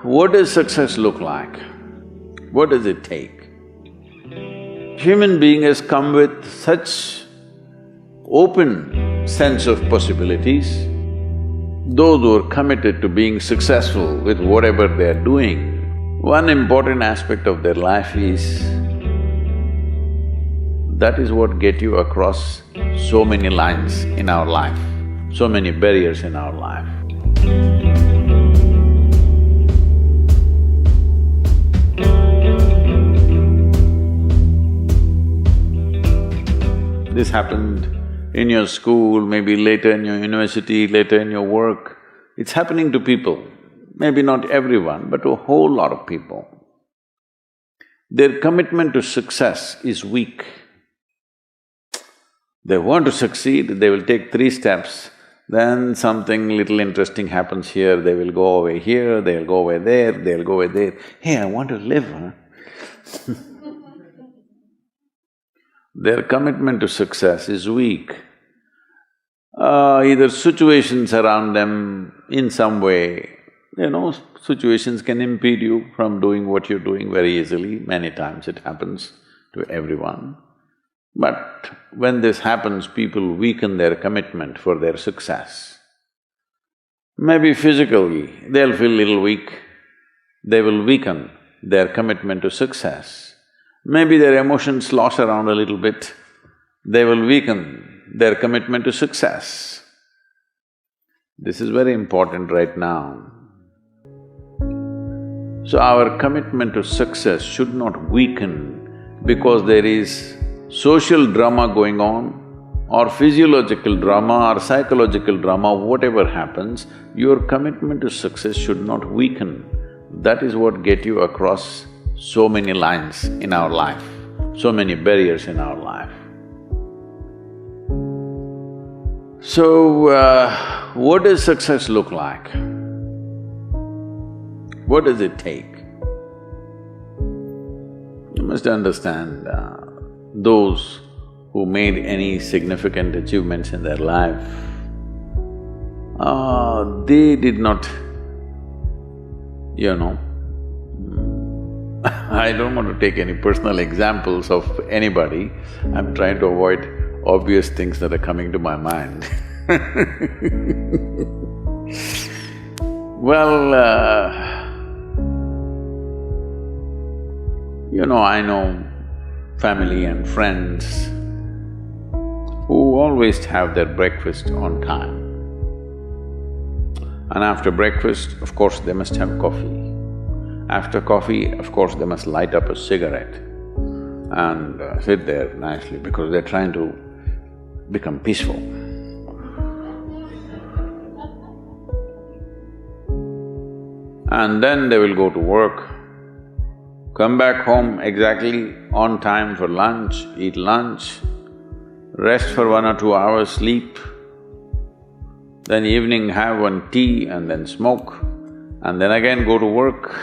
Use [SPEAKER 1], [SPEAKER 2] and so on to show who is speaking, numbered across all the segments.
[SPEAKER 1] What does success look like? What does it take? Human being has come with such open sense of possibilities. Those who are committed to being successful with whatever they are doing, one important aspect of their life is that is what get you across so many lines in our life, so many barriers in our life. This happened in your school, maybe later in your university, later in your work. It's happening to people, maybe not everyone, but to a whole lot of people. Their commitment to success is weak. They want to succeed, they will take 3 steps, then something little interesting happens here, they will go away here, they'll go away there, they'll go away there. Hey, I want to live, huh? Their commitment to success is weak. Either situations around them in some way, situations can impede you from doing what you're doing very easily. Many times it happens to everyone. But when this happens, people weaken their commitment for their success. Maybe physically, they'll feel little weak, they will weaken their commitment to success. Maybe their emotions slosh around a little bit, they will weaken their commitment to success. This is very important right now. So our commitment to success should not weaken because there is social drama going on or physiological drama or psychological drama, whatever happens, your commitment to success should not weaken. That is what get you across so many lines in our life, so many barriers in our life. So, what does success look like? What does it take? You must understand, those who made any significant achievements in their life, they did not, I don't want to take any personal examples of anybody, I'm trying to avoid obvious things that are coming to my mind. Well, I know family and friends who always have their breakfast on time. And after breakfast, of course, they must have coffee. After coffee, of course, they must light up a cigarette and sit there nicely because they're trying to become peaceful. And then they will go to work, come back home exactly on time for lunch, eat lunch, rest for 1 or 2 hours, sleep, then evening have one tea and then smoke, and then again go to work.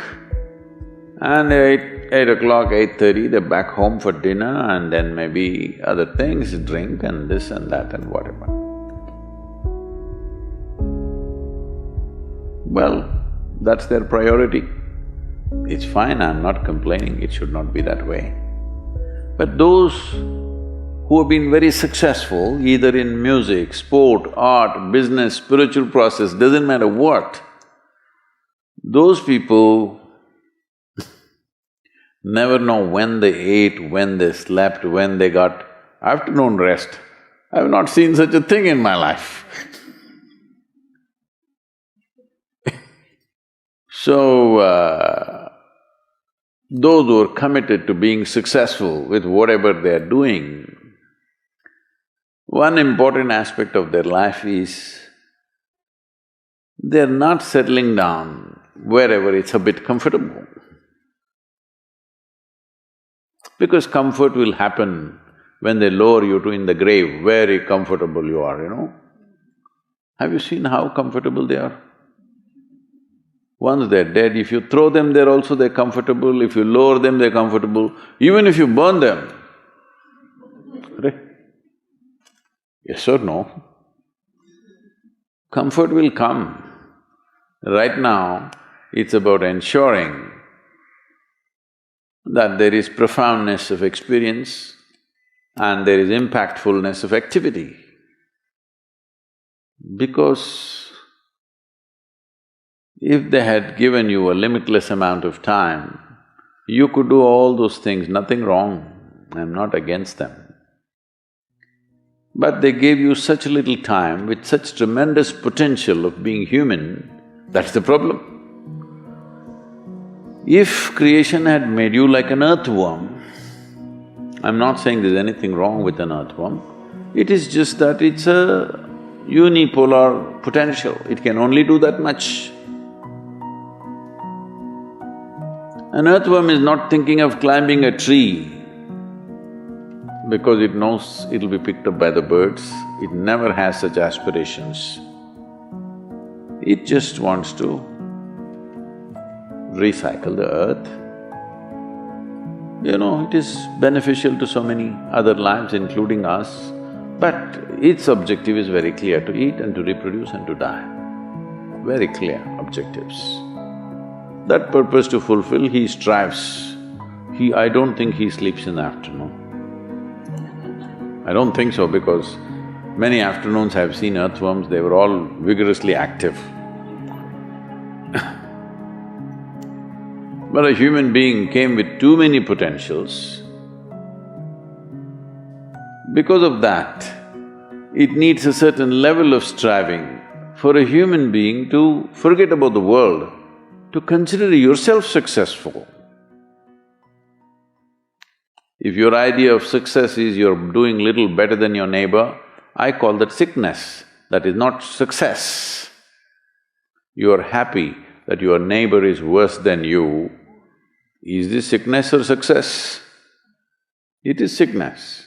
[SPEAKER 1] And 8 o'clock, 8:30, they're back home for dinner and then maybe other things, drink and this and that and whatever. Well, that's their priority. It's fine, I'm not complaining, it should not be that way. But those who have been very successful, either in music, sport, art, business, spiritual process, doesn't matter what, those people never know when they ate, when they slept, when they got afternoon rest. I've not seen such a thing in my life. So, those who are committed to being successful with whatever they are doing, one important aspect of their life is they're not settling down wherever it's a bit comfortable. Because comfort will happen when they lower you to in the grave, very comfortable you are, Have you seen how comfortable they are? Once they're dead, if you throw them there also they're comfortable, if you lower them they're comfortable, even if you burn them. Right? Yes or no? Comfort will come. Right now, It's about ensuring that there is profoundness of experience and there is impactfulness of activity. Because if they had given you a limitless amount of time, you could do all those things, nothing wrong, I'm not against them. But they gave you such little time with such tremendous potential of being human, that's the problem. If creation had made you like an earthworm, I'm not saying there's anything wrong with an earthworm, it is just that it's a unipolar potential, it can only do that much. An earthworm is not thinking of climbing a tree because it knows it'll be picked up by the birds, it never has such aspirations. It just wants to recycle the earth. You know, it is beneficial to so many other lives, including us, but its objective is very clear, to eat and to reproduce and to die. Very clear objectives. That purpose to fulfill, he strives. I don't think he sleeps in the afternoon. I don't think so, because many afternoons I've seen earthworms, they were all vigorously active. But a human being came with too many potentials. Because of that, it needs a certain level of striving for a human being to forget about the world, to consider yourself successful. If your idea of success is you're doing little better than your neighbor, I call that sickness, that is not success. You're happy that your neighbor is worse than you. Is this sickness or success? It is sickness.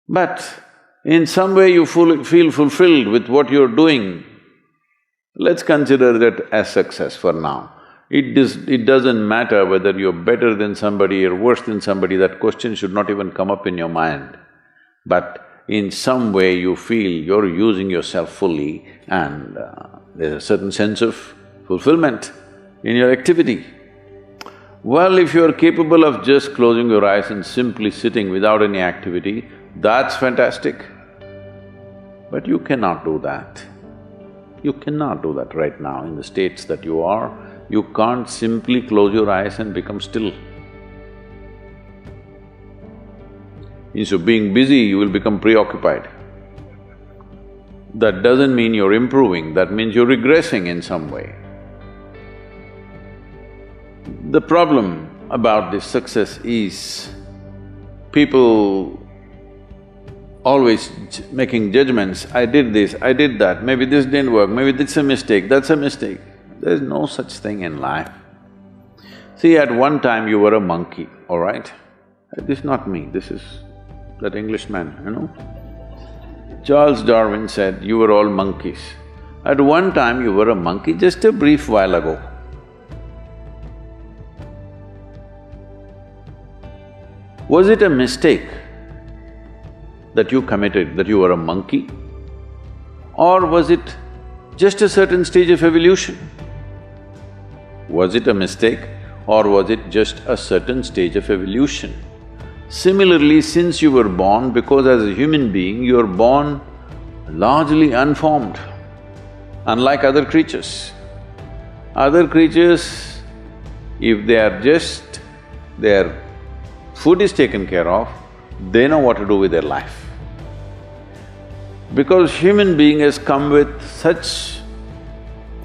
[SPEAKER 1] But in some way you feel fulfilled with what you're doing, let's consider that as success for now. It doesn't matter whether you're better than somebody or worse than somebody, that question should not even come up in your mind. But in some way you feel you're using yourself fully and there's a certain sense of fulfillment in your activity. Well, if you're capable of just closing your eyes and simply sitting without any activity, that's fantastic. But you cannot do that. You cannot do that right now in the states that you are. You can't simply close your eyes and become still. Instead of being busy, you will become preoccupied. That doesn't mean you're improving, that means you're regressing in some way. The problem about this success is people always making judgments, I did this, I did that, maybe this didn't work, maybe this is a mistake, that's a mistake. There's no such thing in life. See, at one time you were a monkey, all right? This is not me, this is that Englishman, you know. Charles Darwin said, you were all monkeys. At one time you were a monkey, just a brief while ago. Was it a mistake that you committed, that you were a monkey? Or was it just a certain stage of evolution? Was it a mistake or was it just a certain stage of evolution? Similarly, since you were born, because as a human being, you're born largely unformed, unlike other creatures. Other creatures, if they are just… their food is taken care of, they know what to do with their life. Because human being has come with such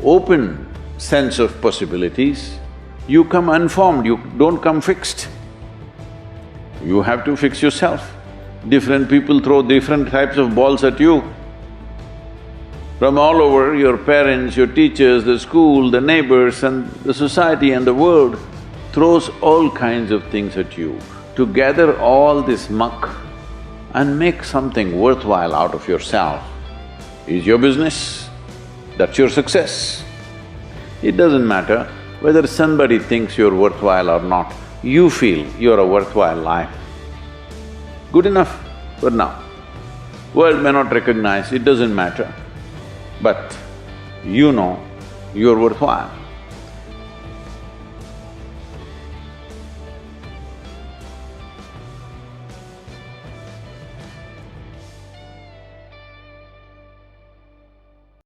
[SPEAKER 1] open sense of possibilities, you come unformed, you don't come fixed. You have to fix yourself. Different people throw different types of balls at you. From all over, your parents, your teachers, the school, the neighbors and the society and the world throws all kinds of things at you. To gather all this muck and make something worthwhile out of yourself is your business, that's your success. It doesn't matter whether somebody thinks you're worthwhile or not, you feel you're a worthwhile life. Good enough for now. World may not recognize, it doesn't matter, but you know you're worthwhile.